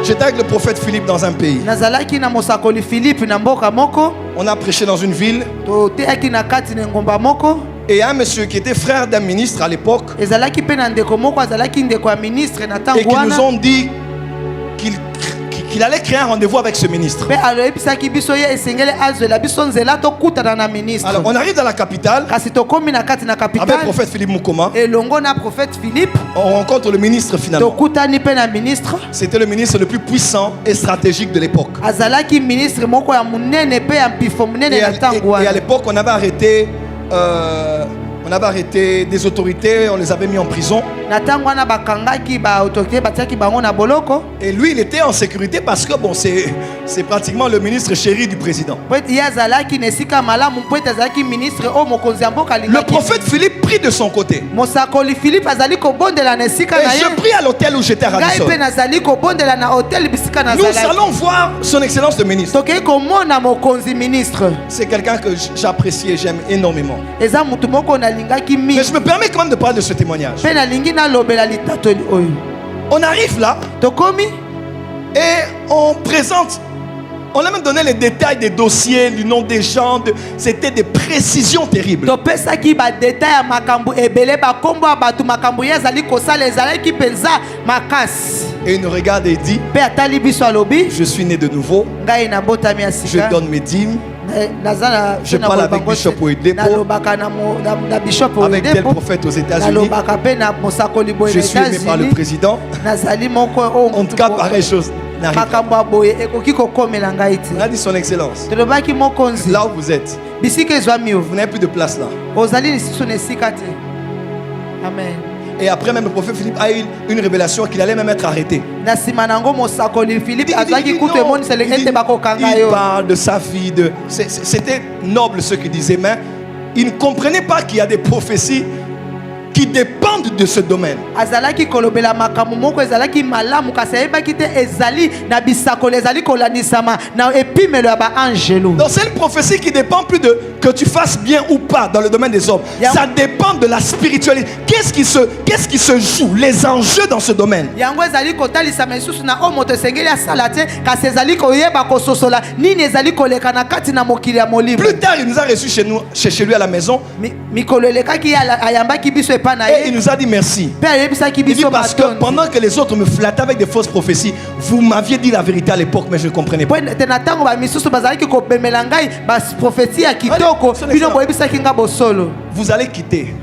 J'étais avec le prophète Philippe dans un pays. On a prêché dans une ville. Et un monsieur qui était frère d'un ministre à l'époque, et qui nous ont dit qu'il allait créer un rendez-vous avec ce ministre. Alors on arrive dans la capitale avec le prophète Philippe Mukoma. On rencontre le ministre finalement. C'était le ministre le plus puissant et stratégique de l'époque. Et à l'époque on avait arrêté des autorités, on les avait mis en prison. Et lui, il était en sécurité parce que bon, c'est pratiquement le ministre chéri du président. Le prophèt Philippe prie de son côté. Et je prie à l'hôtel où j'étais à Radisson. Nous allons voir son excellence le ministre. C'est quelqu'un que j'apprécie et j'aime énormément. Mais je me permets quand même de parler de ce témoignage. On arrive là et on présente. On a même donné les détails des dossiers, du nom des gens. C'était des précisions terribles. Et il nous regarde et dit: je suis né de nouveau. Je donne mes dîmes. Je parle avec Bishop Oyedepo, avec tel prophète aux États-Unis. Je suis aimé par le président. En tout cas, pareille chose n'arrive pas. On a dit son excellence. Là où vous êtes, vous n'avez plus de place là. Amen. Et après même le prophète Philippe a eu une révélation qu'il allait même être arrêté. Il parle de sa fille. C'était noble ce qu'il disait, mais il ne comprenait pas qu'il y a des prophéties qui dépendent de ce domaine. Donc c'est une prophétie qui dépend plus de que tu fasses bien ou pas dans le domaine des hommes. Ça dépend de la spiritualité. Qu'est-ce qui se joue, les enjeux dans ce domaine. Plus tard, il nous a reçus chez lui à la maison. Et il nous a dit merci. Il dit parce que pendant que les autres me flattaient avec des fausses prophéties, vous m'aviez dit la vérité à l'époque, mais je ne comprenais pas. Vous allez quitter.